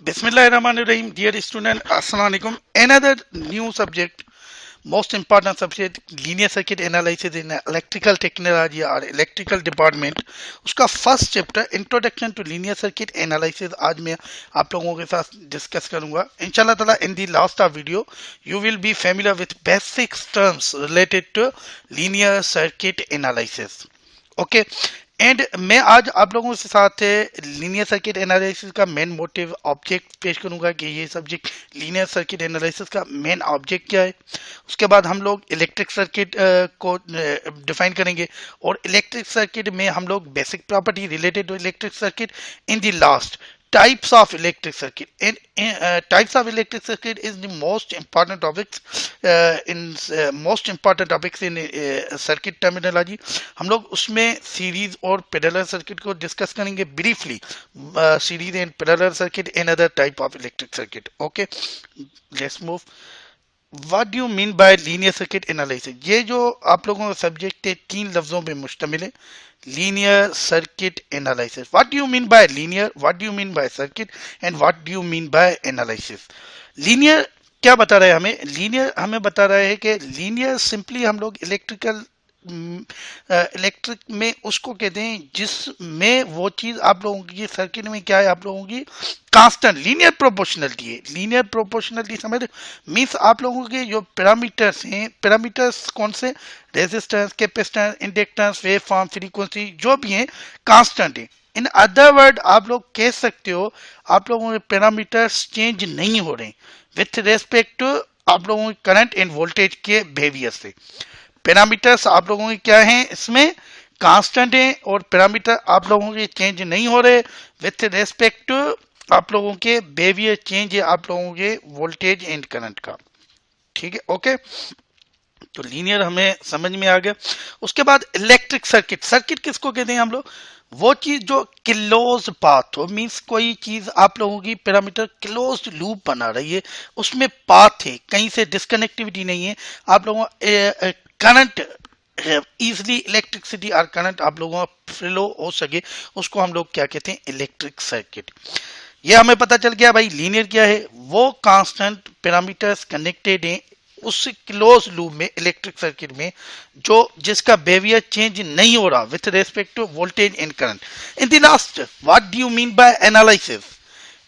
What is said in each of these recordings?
Bismillahirrahmanirrahim. Dear student, Assalamu alaikum. Another new subject, most important subject, linear circuit analysis in electrical technology or electrical department. उसका first chapter introduction to linear circuit analysis आज मैं आप लोगों के साथ discuss करूंगा इंशाल्लाह ताला. In the last of video you will be familiar with basic terms related to linear circuit analysis. Okay. And मैं आज आप लोगों के साथ लीनियर सर्किट एनालिसिस का मेन मोटिव ऑब्जेक्ट पेश करूंगा कि ये सब्जेक्ट लीनियर सर्किट एनालिसिस का मेन ऑब्जेक्ट क्या है. उसके बाद हम लोग इलेक्ट्रिक सर्किट को डिफाइन करेंगे और इलेक्ट्रिक सर्किट में हम लोग basic property related to electric circuit. In the last, types of electric circuit and types of electric circuit is the most important topics most important topics in circuit terminology. हम लोग उसमें series और parallel circuit को discuss करेंगे briefly. Series and parallel circuit and other type of electric circuit. Okay, let's move. What do you mean bye linear circuit analysis? ये जो आप लोगों का सब्जेक्ट है तीन लफ्जों पे मुश्तमिल है. Linear circuit analysis. What do you mean bye linear, what do you mean bye circuit and what do you mean by analysis? Linear क्या बता रहा है हमें? लीनियर हमें बता रहा है कि लीनियर सिंपली हम लोग इलेक्ट्रिक में उसको कहते हैं जिसमें वो चीज आप लोगों की सर्किट में क्या है, आप लोगों की कांस्टेंट लीनियर प्रोपोर्शनलिटी है. लीनियर प्रोपोर्शनलिटी समझ मीन्स आप लोगों के जो पैरामीटर्स हैं, पैरामीटर्स कौन से? Resistance, capacitance, inductance, wave form, frequency, जो भी है कांस्टेंट है. इन अदर वर्ड आप लोग कह सकते हो आप लोगों के पैरामीटर्स चेंज नहीं हो रहे विथ रेस्पेक्ट टू आप लोगों के करंट एंड वोल्टेज के बिहेवियर से. पैरामीटर्स आप लोगों के क्या हैं इसमें? कांस्टेंट है. और पैरामीटर आप लोगों के चेंज नहीं हो रहे विथ रेस्पेक्ट टू आप लोगों के बिहेवियर चेंज है आप लोगों के वोल्टेज एंड करंट का. ठीक है, ओके. तो लीनियर हमें समझ में आ गया. उसके बाद इलेक्ट्रिक सर्किट. सर्किट किसको कहते हैं हम लोग? वो चीज जो क्लोज पाथ हो, मींस कोई चीज आप लोगों की पैरामीटर क्लोज लूप बना रही है, उसमें पाथ है, कहीं से डिस्कनेक्टिविटी नहीं है. आप लोगों करंट इजिली इलेक्ट्रिसिटी और करंट आप लोगों का फ्लो हो सके, उसको हम लोग क्या कहते हैं? Electric circuit. ये हमें पता चल गया भाई लीनियर क्या है. वो कांस्टेंट पैरामीटर्स कनेक्टेड हैं उस क्लोज लूप में इलेक्ट्रिक सर्किट में जो जिसका बिहेवियर चेंज नहीं हो रहा with respect to voltage and current. In the last, what do you mean by analysis?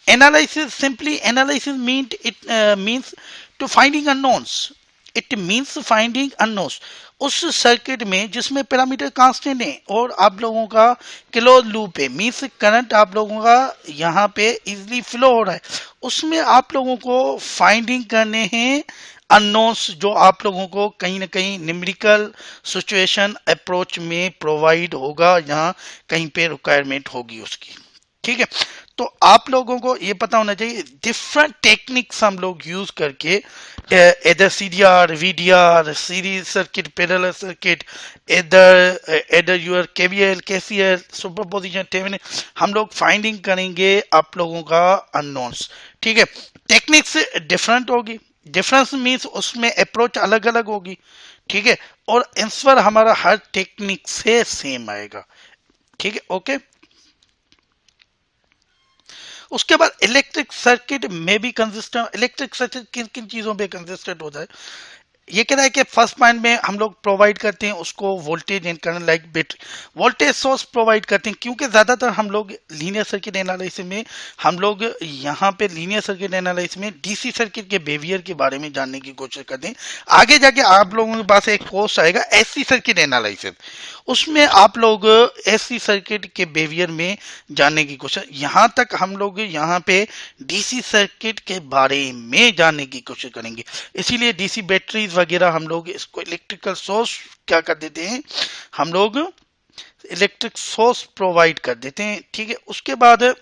Analysis, simply analysis means to finding unknowns. It means finding unknowns. उस circuit में जिसमें parameter constant है और आप लोगों का क्लोज लूप है, means current आप लोगों का यहाँ पे इजिली फ्लो हो रहा है, उसमें आप लोगों को फाइंडिंग करने हैं अननोन्स जो आप लोगों को कहीं ना कहीं न्यूमेरिकल सिचुएशन अप्रोच में प्रोवाइड होगा, यहाँ कहीं पे रिक्वायरमेंट होगी उसकी. ठीक है, तो आप लोगों को ये पता होना चाहिए डिफरेंट टेक्निक्स हम लोग यूज करके इधर CDR, VDR, series circuit, parallel circuit, इधर your KVL, KCL, superposition, Thevenin, हम लोग फाइंडिंग करेंगे आप लोगों का अननोन्स. ठीक है, टेक्निक्स डिफरेंट होगी. डिफरेंस मीन्स उसमें अप्रोच अलग अलग होगी. ठीक है, और आंसर हमारा हर टेक्निक से सेम आएगा. ठीक है, ओके. उसके बाद इलेक्ट्रिक सर्किट में भी कंसिस्टेंट. इलेक्ट्रिक सर्किट किन किन चीजों पे कंसिस्टेंट होता है? ये कह रहा है कि फर्स्ट पॉइंट में हम लोग प्रोवाइड करते हैं उसको voltage and current like battery, voltage source provide करते हैं, क्योंकि ज्यादातर हम लोग लीनियर सर्किट एनालिसिस में हम लोग यहाँ पे लीनियर सर्किट एनालिसिस में डीसी सर्किट के बिहेवियर के बारे में जानने की कोशिश करते हैं. आगे जाके आप लोगों के पास एक कोर्स आएगा एसी सर्किट एनालिसिस, उसमें आप लोग एसी सर्किट के बिहेवियर में जानने की कोशिश. यहाँ तक हम लोग यहाँ पे डीसी सर्किट के बारे में जानने की कोशिश करेंगे. इसीलिए डीसी बैटरीज वगैरह हम लोग इसको इलेक्ट्रिकल सोर्स क्या कर देते हैं, हम लोग इलेक्ट्रिक सोर्स प्रोवाइड कर देते हैं. ठीक है, उसके बाद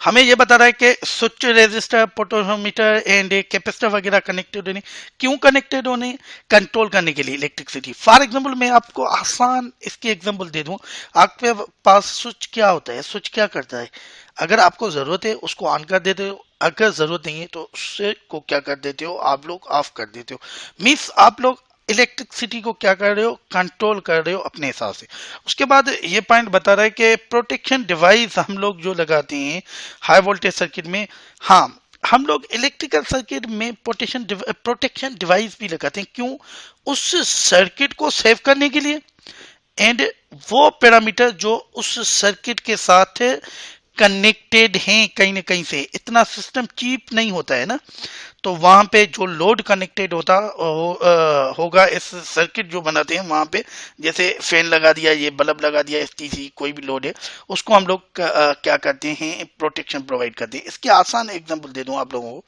हमें यह बता रहा है कि switch, resistor, potentiometer and capacitor वगैरह कनेक्टेड होने. क्यों कनेक्टेड होने? कंट्रोल करने के लिए इलेक्ट्रिसिटी. फॉर एग्जांपल मैं आपको आसान इसकी एग्जांपल दे दूं. आपके पास स्विच क्या होता है? स्विच क्या करता है? अगर आपको जरूरत है उसको ऑन कर देते हो, अगर जरूरत नहीं है तो उससे को क्या कर देते हो आप लोग? ऑफ कर देते हो. मीन्स आप लोग इलेक्ट्रिसिटी को क्या कर रहे हो, कंट्रोल कर रहे हो अपने हिसाब से। उसके बाद ये पॉइंट बता रहा है कि प्रोटेक्शन डिवाइस हम लोग जो लगाते हैं हाई वोल्टेज सर्किट में, हाँ हम लोग इलेक्ट्रिकल सर्किट में प्रोटेक्शन डिवाइस भी लगाते हैं। क्यों? उस सर्किट को सेव करने के लिए, एंड वो पैरामीटर जो उस सर्किट के साथ कनेक्टेड हैं कहीं ना कहीं से। इतना सिस्टम चीप नहीं होता है ना, तो वहां पे जो लोड कनेक्टेड होगा इस सर्किट जो बनाते हैं वहां पे, जैसे फैन लगा दिया, ये बल्ब लगा दिया, एसटीसी कोई भी लोड है, उसको हम लोग क्या करते हैं, प्रोटेक्शन प्रोवाइड करते हैं। इसके आसान एग्जांपल दे दूं आप लोगों को।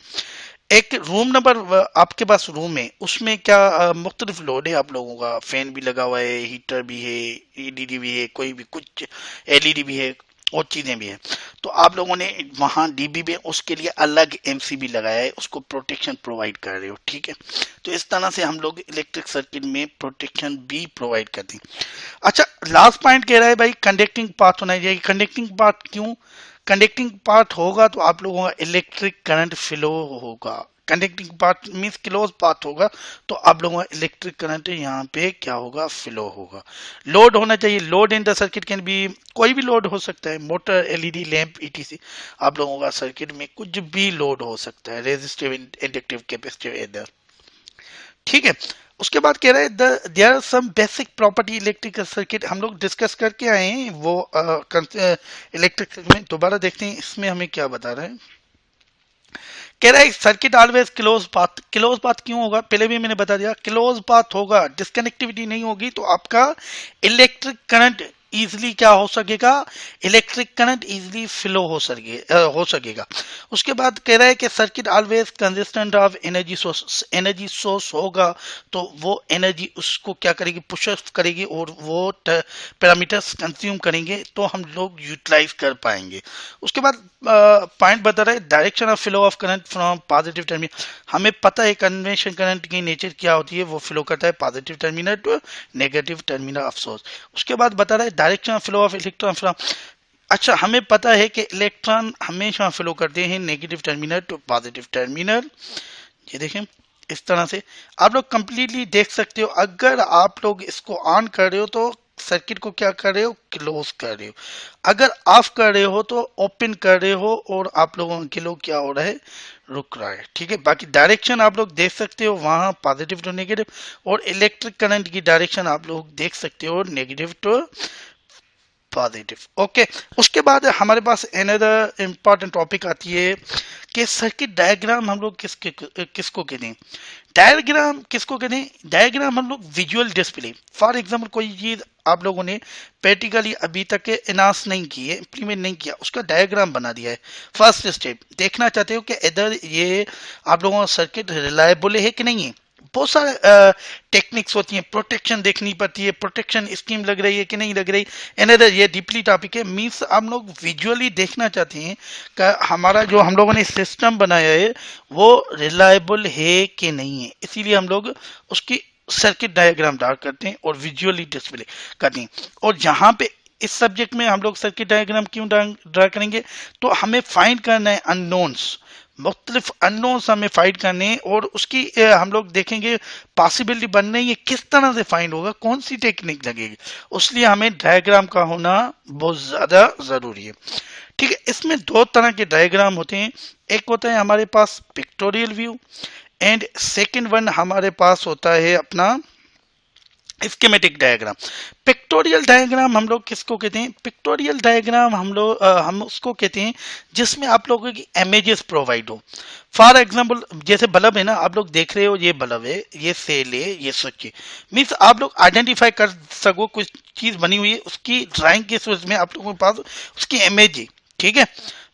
एक रूम नंबर आपके पास रूम है, उसमें क्या मुख्तलिफ लोड है आप लोगों का, फैन भी लगा हुआ है, हीटर भी है, ईडीडी भी है, कोई भी कुछ एलईडी भी है और चीजें भी है। तो आप लोगों ने वहां डीबी में उसके लिए अलग एमसीबी लगाया है, उसको प्रोटेक्शन प्रोवाइड कर रहे हो, ठीक है। तो इस तरह से हम लोग इलेक्ट्रिक सर्किट में प्रोटेक्शन भी प्रोवाइड करते हैं। अच्छा, लास्ट पॉइंट कह रहा है भाई कंडक्टिंग पाथ होना चाहिए। कंडक्टिंग पाथ क्यों? कंडक्टिंग पाथ होगा तो आप लोगों का इलेक्ट्रिक करंट फ्लो होगा। Conducting path means close path होगा तो आप लोगों का इलेक्ट्रिक करंट यहाँ पे क्या होगा, फ्लो होगा। लोड होना चाहिए। Load in the circuit can be, कोई भी लोड हो सकता है, मोटर, एलईडी, लैंप, ईटीसी। आप लोगों का सर्किट में कुछ भी लोड हो सकता है, रेजिस्टिव, इंडक्टिव, कैपेसिटिव, इधर, ठीक है। उसके बाद कह रहा है there are some basic property electrical circuit, हम लोग डिस्कस करके आए हैं वो इलेक्ट्रिक में। दोबारा देखते हैं इसमें हमें क्या बता रहा है। कह रहा है circuit always close path. Close path क्यों होगा, पहले भी मैंने बता दिया, क्लोज पाथ होगा, डिस्कनेक्टिविटी नहीं होगी तो आपका इलेक्ट्रिक करंट इजिली क्या हो सकेगा, इलेक्ट्रिक करंट इजिली फ्लो हो सकेगा। उसके बाद कह रहा है कि circuit always consistent of energy source. Energy source होगा तो वो एनर्जी उसको क्या करेगी, पुश अप करेगी और वो पैरामीटर्स कंज्यूम करेंगे तो हम लोग यूटिलाइज कर पाएंगे। उसके बाद पॉइंट बता रहा है direction of flow of current from positive terminal. हमें पता है कन्वेंशन करंट की नेचर क्या होती है, वो फ्लो करता है positive terminal to negative terminal of source. उसके बाद बता रहा है direction of flow of electron from, अच्छा हमें पता है कि इलेक्ट्रॉन हमेशा फ्लो करते हैं negative terminal to positive terminal. ये देखें इस तरह से आप लोग कंप्लीटली देख सकते हो। अगर आप लोग इसको ऑन कर रहे हो तो सर्किट को क्या कर रहे हो, क्लोज कर रहे हो। अगर ऑफ कर रहे हो तो ओपन कर रहे हो और आप लोगों के लोग क्या हो रहा है, रुक रहा है, ठीक है। बाकी डायरेक्शन आप लोग देख सकते हो वहां पॉजिटिव टू नेगेटिव, और इलेक्ट्रिक करंट की डायरेक्शन आप लोग देख सकते हो नेगेटिव टू पॉजिटिव, ओके। उसके बाद हमारे पास अनदर इंपॉर्टेंट टॉपिक आती है कि सर्किट डायग्राम हम लोग किसको कहते हैं। डायग्राम किसको कहते हैं, डायग्राम हम लोग विजुअल डिस्प्ले। फॉर एग्जांपल कोई चीज आप लोगों ने प्रैक्टिकली अभी तक एनाउंस नहीं की है, इम्प्लीमेंट नहीं किया, उसका डायग्राम बना दिया है। फर्स्ट स्टेप देखना चाहते हो कि इधर ये आप लोगों का सर्किट रिलायबल है कि नहीं है। बहुत सारे टेक्निक्स होती हैं, प्रोटेक्शन देखनी पड़ती है, प्रोटेक्शन स्कीम लग रही है कि नहीं लग रही। एनदर ये डीपली टॉपिक है, मीन्स हम लोग विजुअली देखना चाहते हैं कि हमारा जो हम लोगों ने सिस्टम बनाया है वो रिलायबल है कि नहीं है। इसीलिए हम लोग उसकी सर्किट डायग्राम ड्रा करते हैं और विजुअली डिस्प्ले करते हैं। और जहाँ पे इस सब्जेक्ट में हम लोग सर्किट डायग्राम क्यों ड्रा करेंगे, तो हमें फाइंड करना है अननोन्स, मुख्तलिफ अननोन्स हमें फाइंड करने हैं और उसकी हम लोग देखेंगे पॉसिबिलिटी बन रही है किस तरह से फाइंड होगा, कौन सी टेक्निक लगेगी। उसलिए हमें डायग्राम का होना बहुत ज्यादा जरूरी है, ठीक है। इसमें दो तरह के डायग्राम होते हैं, एक होता है हमारे पास pictorial view and second one हमारे पास होता है अपना स्कीमेटिक डायग्राम। पिक्टोरियल डायग्राम हम लोग किसको कहते हैं, पिक्टोरियल डायग्राम हम उसको कहते हैं जिसमें आप लोगों की इमेजेस प्रोवाइड हो। फॉर एग्जांपल जैसे बल्ब है ना, आप लोग देख रहे हो ये बल्ब है, ये सेल है, ये स्विच है, मीन्स आप लोग आइडेंटिफाई कर सको कुछ चीज बनी हुई है, उसकी ड्राइंग के सूरज में आप लोगों के पास उसकी इमेज है, ठीक है,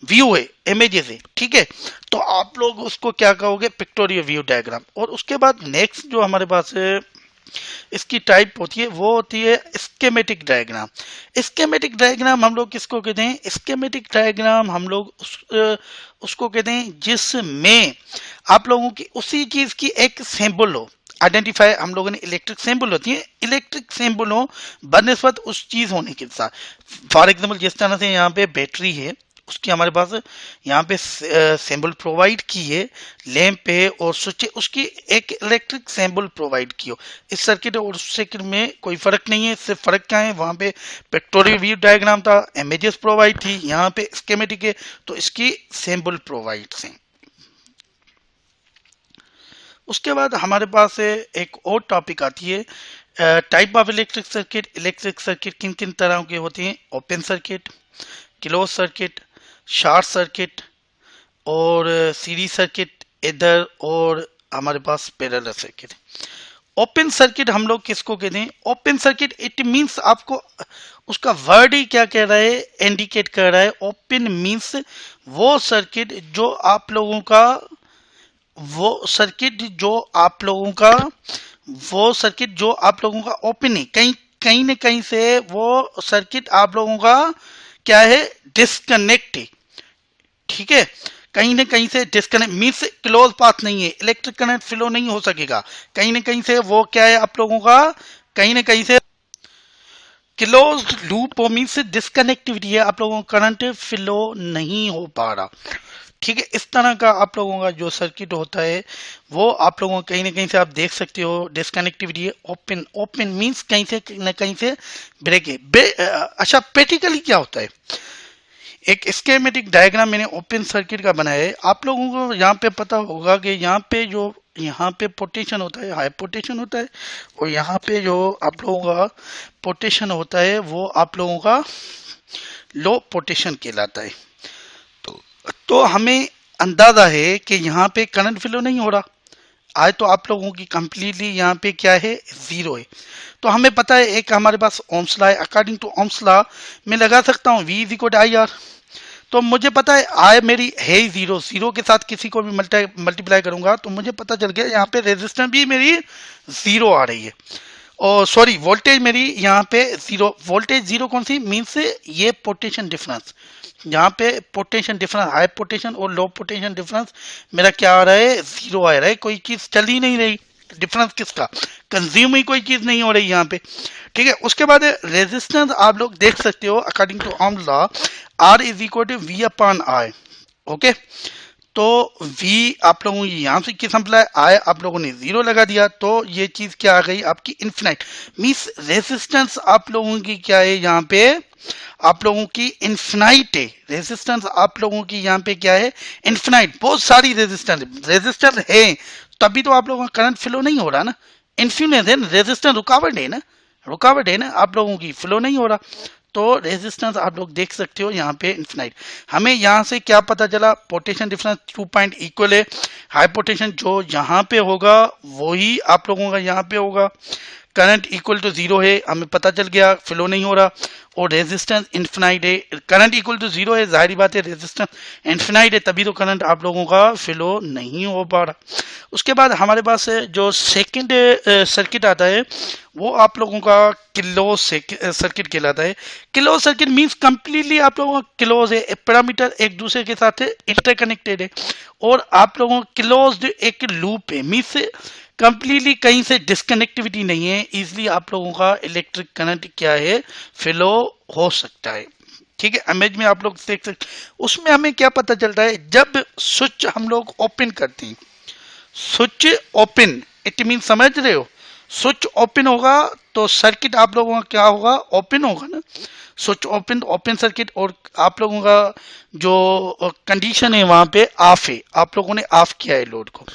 व्यू है, इमेजेस है, ठीक है। तो आप लोग उसको क्या कहोगे, पिक्टोरियल व्यू डायग्राम। और उसके बाद नेक्स्ट जो हमारे पास है इसकी टाइप होती है वो होती है स्कीमेटिक डायग्राम। स्कीमेटिक डायग्राम हम लोग किसको कहते हैं, स्कीमेटिक डायग्राम हम लोग उसको कहते हैं जिसमें आप लोगों की उसी चीज की एक सिंबल हो। आइडेंटिफाई हम लोगों ने इलेक्ट्रिक सिंबल होती है, इलेक्ट्रिक सिंबल हो बनस्पत उस चीज होने के साथ। फॉर एग्जाम्पल जिस तरह से यहाँ पे बैटरी है, उसकी हमारे पास यहाँ पे सिंबल प्रोवाइड की है, लैंप है और स्विच है, उसकी एक इलेक्ट्रिक सिंबल प्रोवाइड की हो। इस सर्किट और उस सर्किट में कोई फर्क नहीं है, सिर्फ फर्क क्या है, वहां पे पिक्टोरियल व्यू डायग्राम था, इमेजेस प्रोवाइड थी, यहाँ पे स्कीमेटिक है तो इसकी सिंबल प्रोवाइड है। उसके बाद हमारे पास एक और टॉपिक आती है, type of electric circuit. Electric circuit किन किन तरह के होते हैं, open circuit, close circuit, short circuit और सीरीज सर्किट इधर, और हमारे पास पैरेलल सर्किट। ओपन सर्किट हम लोग किसको कहते हैं, ओपन सर्किट इट मींस, आपको उसका वर्ड ही क्या कह रहा है, इंडिकेट कर रहा है। ओपन मींस वो सर्किट जो आप लोगों का, वो सर्किट जो आप लोगों का, वो सर्किट जो आप लोगों का ओपन है, कहीं कहीं न कहीं से वो सर्किट आप लोगों का क्या है, डिस्कनेक्ट है। ठीक है, कहीं ना कहीं से डिस्कनेक्ट मीन्स क्लोज पाथ नहीं है, इलेक्ट्रिक करंट फ्लो नहीं हो सकेगा, कहीं ना कहीं से वो क्या है आप लोगों का, कहीं ना कहीं से क्लोज लूप मीन्स डिस्कनेक्टिविटी है, आप लोगों का करंट फ्लो नहीं हो पा रहा। ठीक है, इस तरह का आप लोगों का जो सर्किट होता है वो आप लोगों कहीं ना कहीं से आप देख सकते हो डिस्कनेक्टिविटी है। ओपन, ओपन मीन्स कहीं से न कहीं से ब्रेक है। अच्छा, प्रैक्टिकली क्या होता है, एक स्कीमेटिक डायग्राम मैंने ओपन सर्किट का बनाया है। आप लोगों को यहाँ पे पता होगा कि यहाँ पे पोटेंशियल होता है, हाई पोटेंशियल होता है, और यहाँ पे जो आप लोगों का पोटेंशियल होता है वो आप लोगों का लो पोटेंशियल कहलाता है। तो हमें अंदाजा है कि यहाँ पे करंट फ्लो नहीं हो रहा, आज तो आप लोगों की कंप्लीटली यहाँ पे क्या है, जीरो है। तो हमें पता है एक हमारे पास ओम्स लॉ है, अकॉर्डिंग टू ओम्स लॉ मैं लगा सकता हूँ V is equal I R. तो मुझे पता है आई मेरी है ही जीरो, जीरो के साथ किसी को भी मल्टीप्लाई करूंगा तो मुझे पता चल गया यहाँ पे रेजिस्टेंस भी मेरी जीरो आ रही है, और सॉरी वोल्टेज मेरी यहाँ पे जीरो, वोल्टेज जीरो कौन सी मीन्स ये पोटेंशियल डिफरेंस, यहाँ पे पोटेंशियल डिफरेंस, हाई पोटेंशियल और लो पोटेंशियल डिफरेंस मेरा क्या आ रहा है, जीरो आ रहा है, कोई चीज चल ही नहीं रही, डिफरेंस किसका, कंज्यूम ही कोई चीज नहीं हो रही यहाँ पे। ठीक है, उसके बाद रेजिस्टेंस आप लोग देख सकते हो according to Ohm's law, R is equal to V upon I. Okay, तो V आप लोगों की यहाँ से किस सप्लाई आए, आप लोगों ने जीरो लगा दिया तो ये चीज क्या आ गई आपकी इन्फिनाइट, मीन्स रेजिस्टेंस आप लोगों की क्या है यहाँ पे, आप लोगों की इन्फिनाइट है, रेजिस्टेंस आप लोगों की यहाँ पे क्या है, इन्फिनाइट, बहुत सारी रेजिस्टेंस है, तभी तो आप लोगों का करंट फ्लो नहीं हो रहा ना, इन्फिनिट है, रेजिस्टेंस रुकावट है ना, रुकावट है ना, आप लोगों की फ्लो नहीं हो रहा। तो रेजिस्टेंस आप लोग देख सकते हो यहाँ पे इन्फिनाइट। हमें यहाँ से क्या पता चला, पोटेंशियल डिफरेंस 2 पॉइंट इक्वल है, हाई पोटेंशियल जो यहाँ पे होगा वही आप लोगों का यहाँ पे होगा, करंट इक्वल टू जीरो है, हमें पता चल गया फ्लो नहीं हो रहा, और रेजिस्टेंस इन्फिनाइट है, करंट इक्वल टू जीरो है, जाहिर बात है रेजिस्टेंस इन्फिनाइट है, तभी तो करंट आप लोगों का फ्लो नहीं हो पा रहा। उसके बाद हमारे पास जो सेकंड सर्किट आता है वो आप लोगों का क्लोज सर्किट कहलाता है। क्लोज सर्किट मींस कंप्लीटली आप लोगों का क्लोज है, पैरामीटर एक दूसरे के साथ इंटरकनेक्टेड है, और आप लोगों का क्लोज्ड एक लूप है, मींस कंप्लीटली कहीं से डिस्कनेक्टिविटी नहीं है, इसलिए आप लोगों का इलेक्ट्रिक करंट क्या है, फ्लो हो सकता है। ठीक है, इमेज में आप लोग देख सकते, उसमें हमें क्या पता चलता है, जब स्विच हम लोग ओपन करते हैं, स्विच ओपन इट मीन समझ रहे हो, स्विच ओपन होगा तो सर्किट आप लोगों का क्या होगा, ओपन होगा ना, स्विच ओपन, ओपन सर्किट, और आप लोगों का जो कंडीशन है वहां पे ऑफ है, आप लोगों ने ऑफ किया है लोड को,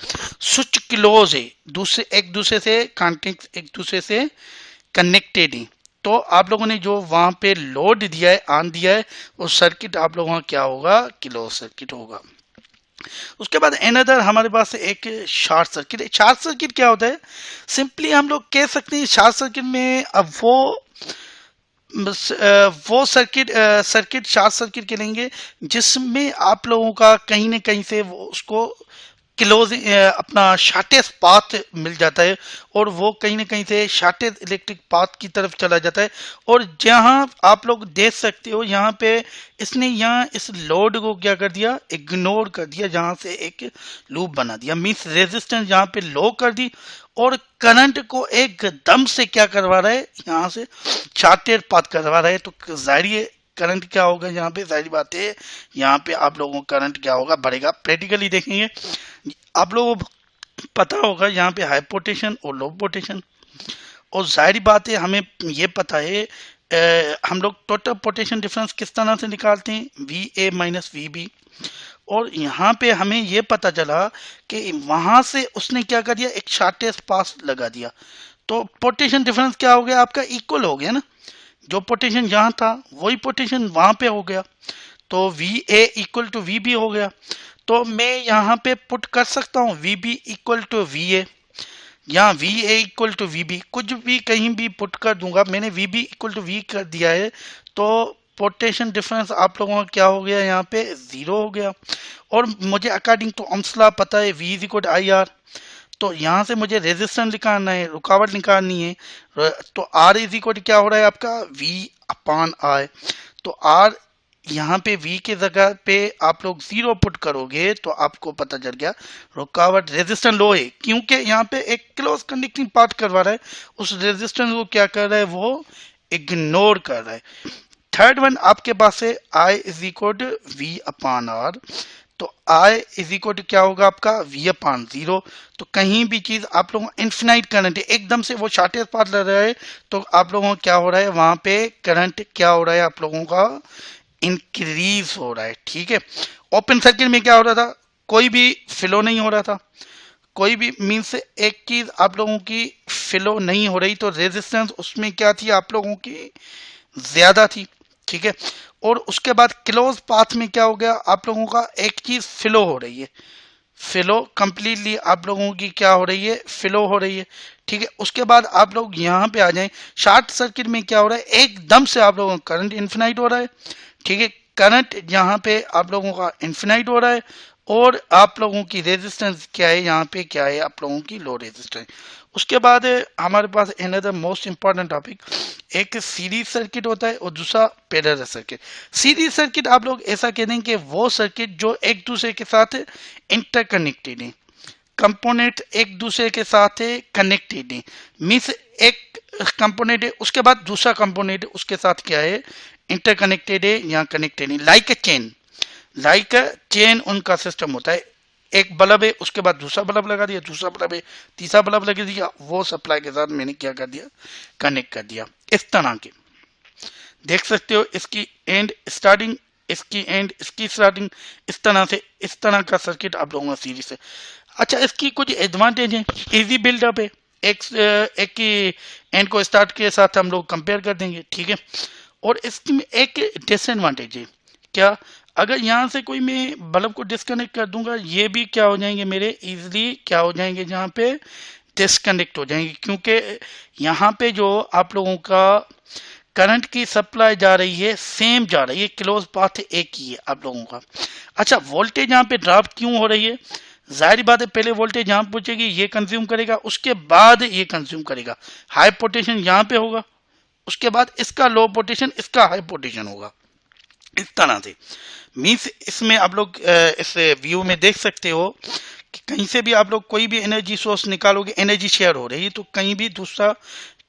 स्विच क्लोज है, दूसरे एक दूसरे से कॉन्टेक्ट, एक दूसरे से कनेक्टेड है, तो आप लोगों ने जो वहां पे लोड दिया है, ऑन दिया है, वो सर्किट आप लोगों का क्या होगा, क्लोज सर्किट होगा। उसके बाद अनदर हमारे पास एक शॉर्ट सर्किट है। शॉर्ट सर्किट क्या होता है, सिंपली हम लोग कह सकते हैं शॉर्ट सर्किट में अब वो सर्किट शॉर्ट सर्किट कहेंगे जिसमें आप लोगों का कहीं ना कहीं से वो उसको क्लोज अपना शॉर्टेस्ट पाथ मिल जाता है, और वो कहीं ना कहीं से शॉर्टेस्ट इलेक्ट्रिक पाथ की तरफ चला जाता है, और जहां आप लोग देख सकते हो यहाँ पे इसने यहाँ इस लोड को क्या कर दिया, इग्नोर कर दिया, जहां से एक लूप बना दिया, मीन्स रेजिस्टेंस यहाँ पे लो कर दी, और करंट को एकदम से क्या करवा रहा है, यहाँ से शॉर्टेड पाथ करवा रहा है, तो जाहिर है करंट क्या होगा यहाँ पे, जाहिर बात है यहाँ पे आप लोगों को करंट क्या होगा, बढ़ेगा। प्रैक्टिकली देखेंगे, आप लोगों को पता होगा यहाँ पे हाई पोटेंशियल और लो पोटेंशियल, और जाहिर बात है हमें ये पता है हम लोग टोटल पोटेंशियल डिफरेंस किस तरह से निकालते हैं, V A minus V B. और यहाँ पे हमें ये पता चला कि वहां से उसने क्या कर दिया, एक शॉर्टेस्ट पास लगा दिया, तो पोटेंशियल डिफरेंस क्या हो गया आपका, इक्वल हो गया ना। जो पोटेंशियल यहाँ था वही पोटेंशियल वहां पे हो गया, तो V A equal to V B हो गया। तो मैं यहाँ पे पुट कर सकता हूँ V B equal to V A, यहाँ V A equal to V B, कुछ भी कहीं भी पुट कर दूंगा। मैंने V B equal to V कर दिया है, तो पोटेंशियल डिफरेंस आप लोगों का क्या हो गया, यहाँ पे जीरो हो गया। और मुझे अकॉर्डिंग टू ओम्स लॉ पता है V is equal I R, तो यहाँ से मुझे रेजिस्टेंस निकालना है, रुकावट निकालनी है, तो आर इज इक्वल क्या हो रहा है आपका, वी अपान आई। तो आर यहाँ पे v के जगह पे आप लोग जीरो पुट करोगे तो आपको पता चल गया रुकावट रेजिस्टेंस लो है, क्योंकि यहाँ पे एक क्लोज कंडक्टिंग पार्ट करवा रहा है, उस रेजिस्टेंस को क्या कर रहा है, वो इग्नोर कर रहा है। थर्ड वन आपके पास है I is equal V upon R, तो I इज इक्वल क्या होगा आपका, v अपान जीरो। तो कहीं भी चीज आप लोगों को इन्फिनाइट करंट है, एकदम से वो शॉर्टेज पाथ लग रहा है, तो आप लोगों को क्या हो रहा है, वहां पे करंट क्या हो रहा है, आप लोगों का इंक्रीज हो रहा है। ठीक है, ओपन सर्किट में क्या हो रहा था, कोई भी फ्लो नहीं हो रहा था, कोई भी मीन्स एक चीज आप लोगों की फ्लो नहीं हो रही, तो रेजिस्टेंस उसमें क्या थी, आप लोगों की ज्यादा थी। ठीक है, और उसके बाद क्लोज पाथ में क्या हो गया, आप लोगों का एक चीज फ्लो हो रही है, फ्लो कंप्लीटली आप लोगों की क्या हो रही है, फ्लो हो रही है। ठीक है, उसके बाद आप लोग यहाँ पे आ जाएं, शॉर्ट सर्किट में क्या हो रहा है, एकदम से आप लोगों का करंट इन्फिनाइट हो रहा है। ठीक है, करंट यहाँ पे आप लोगों का इन्फिनाइट हो रहा है, और आप लोगों की रेजिस्टेंस क्या है, यहाँ पे क्या है, आप लोगों की लो रेजिस्टेंस। उसके बाद हमारे पास अनदर मोस्ट इंपॉर्टेंट टॉपिक, एक सीरीज सर्किट होता है और दूसरा पैरेलल सर्किट। सीरीज सर्किट आप लोग ऐसा कह दें कि वो सर्किट जो एक दूसरे के साथ इंटरकनेक्टेड है, कंपोनेंट एक दूसरे के साथ कनेक्टेड है, मीन्स एक कंपोनेंट है उसके बाद दूसरा कंपोनेंट उसके साथ क्या है, इंटरकनेक्टेड है या कनेक्टेड है, like a chain, like a chain उनका सिस्टम होता है। एक बल्ब है उसके बाद दूसरा बल्ब लगा दिया, दूसरा बल्ब है तीसरा बल्ब लगा दिया, वो सप्लाई के साथ मैंने क्या कर दिया, कनेक्ट कर दिया। इस तरह के देख सकते हो, इसकी एंड स्टार्टिंग, इसकी एंड, इसकी स्टार्टिंग, इस तरह से, इस तरह का सर्किट आप लोगों का सीरीज है। अच्छा, इसकी कुछ एडवांटेज है, इजी बिल्डअप है, एक की एंड को स्टार्ट के साथ हम लोग कंपेयर कर देंगे। ठीक है, और इसमें एक डिसएडवांटेज है, क्या, अगर यहाँ से कोई मैं बल्ब को डिस्कनेक्ट कर दूंगा, ये भी क्या हो जाएंगे मेरे, इजिली क्या हो जाएंगे, जहाँ पे डिस्कनेक्ट हो जाएंगे, क्योंकि यहाँ पे जो आप लोगों का करंट की सप्लाई जा रही है सेम जा रही है, क्लोज पाथ एक ही है आप लोगों का। अच्छा, वोल्टेज यहाँ पे ड्रॉप क्यों हो रही है, जाहिर बात है पहले वोल्टेज यहाँ पहुंचेगी, ये कंज्यूम करेगा, उसके बाद ये कंज्यूम करेगा, हाई पोटेंशियल यहाँ पे होगा, उसके बाद इसका लो पोटेंशियल, इसका हाई पोटेंशियल होगा, इस तरह से। मीन्स इसमें आप लोग इस व्यू में देख सकते हो कि कहीं से भी आप लोग कोई भी एनर्जी सोर्स निकालोगे, एनर्जी शेयर हो रही है, तो कहीं भी दूसरा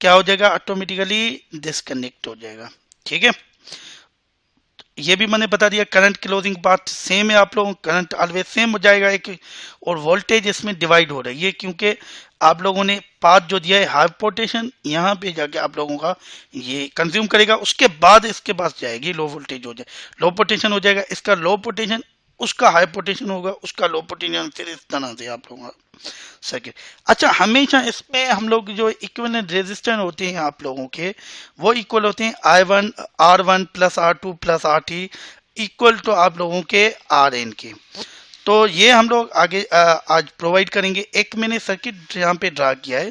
क्या हो जाएगा, ऑटोमेटिकली डिस्कनेक्ट हो जाएगा। ठीक है, ये भी मैंने बता दिया, करंट क्लोजिंग पाथ सेम है, आप लोगों करंट ऑलवेज सेम हो जाएगा एक, और वोल्टेज इसमें डिवाइड हो रही है, क्योंकि आप लोगों ने पाथ जो दिया है हाई पोटेंशियल, यहाँ पे जाके आप लोगों का ये कंज्यूम करेगा, उसके बाद इसके पास जाएगी लो वोल्टेज हो जाए, लो पोटेंशियल हो जाएगा, इसका लो पोटेंशियल, उसका हाई पोटेंशियल होगा, उसका लो पोटेंशियल, फिर इस तरह से आप लोगों का सर्किट। अच्छा, हमेशा इसमें हम लोग जो इक्विवेलेंट रेजिस्टेंस होते हैं आप लोगों के, वो इक्वल होते हैं I1 R1 plus R2 plus RT equal to आप लोगों के RN के। तो ये हम लोग आगे आज प्रोवाइड करेंगे। एक मैंने सर्किट यहाँ पे ड्रा किया है,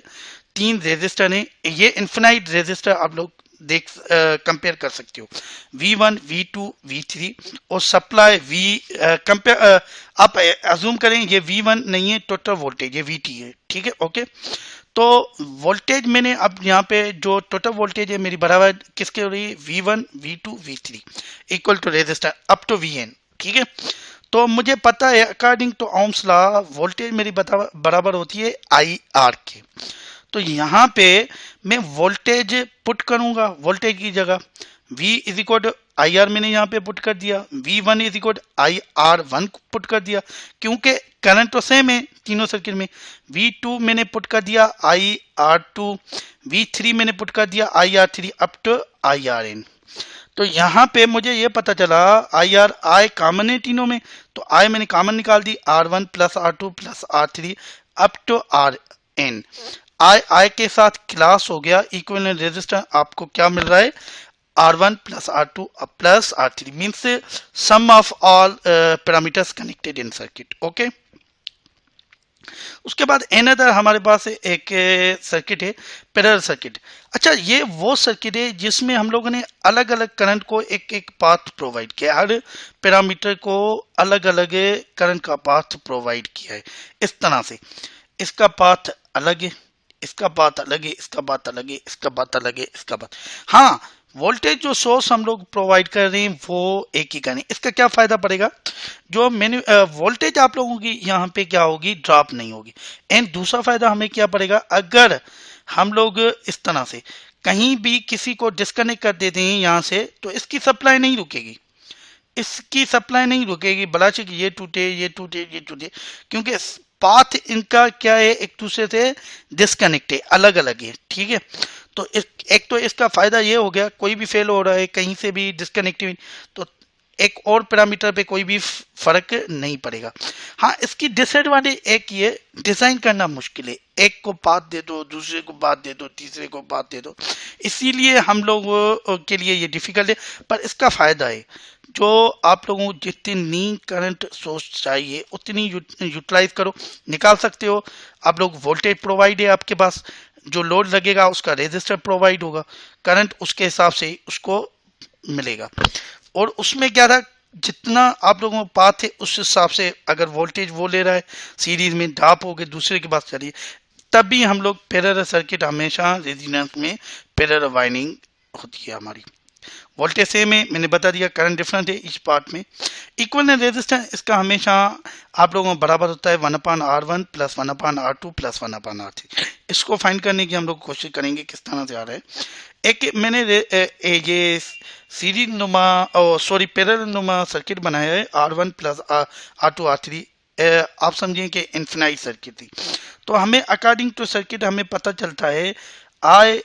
तीन रेजिस्टर हैं, ये इन्फिनाइट रेजिस्टर आप लोग देख कंपेयर कर सकते हो, V1 V2 V3, और सप्लाई V कंपेयर आप अज्यूम करें ये V1 नहीं है, टोटल वोल्टेज ये VT है। ठीक है, ओके, तो वोल्टेज मैंने अब यहाँ पे जो टोटल वोल्टेज है मेरी बराबर किसके हो रही है, V1 V2 V3 equal to resistor up to Vn। ठीक है, तो मुझे पता है according to Ohm's law voltage मेरी बराबर होती है IR के, तो यहाँ पे मैं वोल्टेज पुट करूंगा, वोल्टेज की जगह V is equal to I R मैंने यहाँ पे पुट कर दिया, V1 is equal I R one put कर दिया, क्योंकि करंट तो सेम है तीनों सर्किट में। V2 मैंने पुट कर दिया आई आर टू, V3 मैंने पुट कर दिया I R three up to I R N. तो यहाँ पे मुझे ये पता चला आई आर आई कॉमन है तीनों में, तो आई मैंने कॉमन निकाल दी, R1 plus R2 plus R3 up to R N. I के साथ क्लास हो गया, इक्विवेलेंट रेजिस्टेंस आपको क्या मिल रहा है, R1 plus R2 plus R3 means sum of all parameters connected in circuit. Okay. उसके बाद अनदर हमारे पास एक सर्किट है पैरेलल सर्किट। अच्छा, ये वो सर्किट है जिसमें हम लोगों ने अलग अलग करंट को एक एक पाथ प्रोवाइड किया, हर पैरामीटर को अलग अलग करंट का पाथ प्रोवाइड किया है। इस तरह से इसका पाथ अलग है, इसका पाथ अलग है, इसका पाथ अलग है, इसका पाथ अलग है, इसका पाथ। हाँ, वोल्टेज जो सोर्स हम लोग प्रोवाइड कर रहे हैं वो एक ही करें। इसका क्या फायदा पड़ेगा, जो मैंने वोल्टेज आप लोगों की यहाँ पे क्या होगी, ड्रॉप नहीं होगी। एंड दूसरा फायदा हमें क्या पड़ेगा, अगर हम लोग इस तरह से कहीं भी किसी को डिस्कनेक्ट कर देते हैं यहाँ से, तो इसकी सप्लाई नहीं रुकेगी, इसकी सप्लाई नहीं रुकेगी, भला कि ये टूटे ये टूटे ये टूटे, क्योंकि पाथ इनका क्या है, एक दूसरे से डिस्कनेक्ट है, अलग अलग है। ठीक है, तो एक तो इसका फायदा ये हो गया, कोई भी फेल हो रहा है कहीं से भी डिस्कनेक्टिविटी, तो एक और पैरामीटर पे कोई भी फर्क नहीं पड़ेगा। हाँ, इसकी डिसएडवांटेज एक ये, डिजाइन करना मुश्किल है, एक को पाथ दे दो, दूसरे को पाथ दे दो, तीसरे को पाथ दे दो, इसीलिए हम लोगों के लिए ये डिफिकल्ट है। पर इसका फायदा है, जो आप लोगों को जितनी करंट सोर्स चाहिए उतनी यूटिलाइज करो, निकाल सकते हो। आप लोग वोल्टेज प्रोवाइड है आपके पास, जो लोड लगेगा उसका रेजिस्टर प्रोवाइड होगा, करंट उसके हिसाब से उसको मिलेगा। और उसमें क्या था, जितना आप लोगों को पाथ है उस हिसाब से अगर वोल्टेज वो ले रहा है सीरीज में, ड्रॉप हो गए दूसरे के पास चलिए, तभी हम लोग पैरेलल सर्किट हमेशा रेजिस्टेंस में पैरेलल वाइंडिंग होती है हमारी। वोल्टेज सेम है, मैंने बता दिया, करंट डिफरेंट है इस पार्ट में। इक्विवेलेंट रेजिस्टेंस इसका हमेशा आप लोगों को बराबर होता है 1/R1 plus 1/R2 plus 1/R3। इसको फाइंड करने की हम लोग कोशिश करेंगे किस तरह से आ रहा है। एक मैंने ये सीरीज नुमा सॉरी पैरेलल नुमा सर्किट बनाया है, R1 प्लस R2 R3, आप समझें कि इन्फिनाइट सर्किट थी। तो हमें अकॉर्डिंग टू सर्किट हमें पता चलता है आई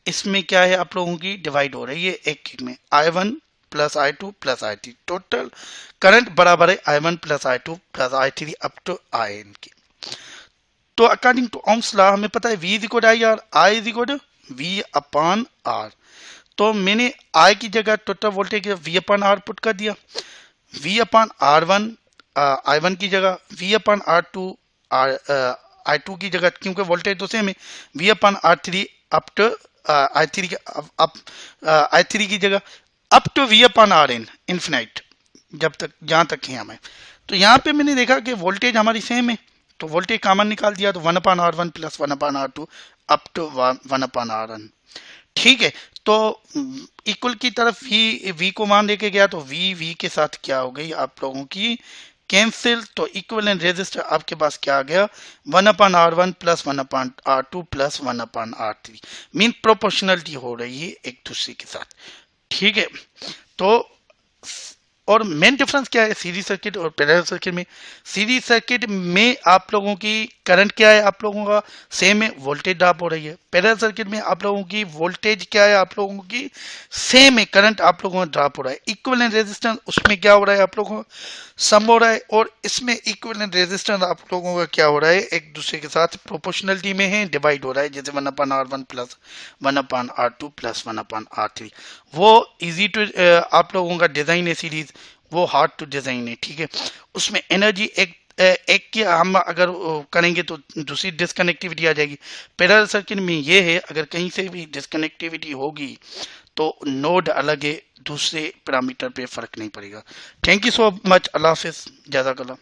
इसमें क्या है, आप लोगों की डिवाइड हो रही है एक में, I1 plus I2 plus I3, total current बराबर है I1 plus I2 plus I3 up to IN की। तो अकॉर्डिंग टू ओम्स लॉ हमें पता है V is equal I are, I is equal V upon R। तो मैंने I की जगह total voltage V upon R put कर दिया, V अपॉन R1 I1 की जगह, V अपॉन R2 I2 की जगह, क्योंकि वोल्टेज तो सेम है, V upon R3 up to I3 की जगह up to V upon RN infinite, जब तक जहां तक है हमें। तो यहाँ पे मैंने देखा कि वोल्टेज हमारी सेम है, तो वोल्टेज कॉमन निकाल दिया, तो 1/R1 plus 1/R2 up to 1/RN। ठीक है, तो इक्वल की तरफ ही V को मान लेके गया, तो V के साथ क्या हो गई आप लोगों की कैंसिल, तो इक्विवेलेंट रेजिस्टर आपके पास क्या आ गया, 1/R1 plus 1/R2 plus 1/R3, mean proportionality हो रही है एक दूसरे के साथ। ठीक है, तो और मेन डिफरेंस क्या है सीरीज सर्किट और पैरेलल सर्किट में, सीरीज सर्किट में आप लोगों की करंट क्या है, आप लोगों का सेम है, वोल्टेज ड्रॉप हो रही है। पैरेलल सर्किट में आप लोगों की वोल्टेज क्या है, आप लोगों की सेम है, करंट आप लोगों का ड्रॉप हो रहा है। इक्विवेलेंट रेजिस्टेंस उसमें क्या हो रहा है, आप लोगों का सम हो रहा है, और इसमें इक्विवेलेंट रेजिस्टेंस आप लोगों का क्या हो रहा है, एक दूसरे के साथ प्रोपोर्शनलिटी में है, डिवाइड हो रहा है, जैसे 1/R1 plus 1/R2 plus 1/R3। वो इजी टू आप लोगों का डिजाइन है सीरीज, वो हार्ड टू डिजाइन है। ठीक है, उसमें एनर्जी एक की हम अगर करेंगे तो दूसरी डिस्कनेक्टिविटी आ जाएगी। पैरेलल सर्किट में ये है, अगर कहीं से भी डिस्कनेक्टिविटी होगी तो नोड अलग है, दूसरे पैरामीटर पे फर्क नहीं पड़ेगा। थैंक यू सो मच, अल्लाह हाफिज, जज़ाकल्लाह।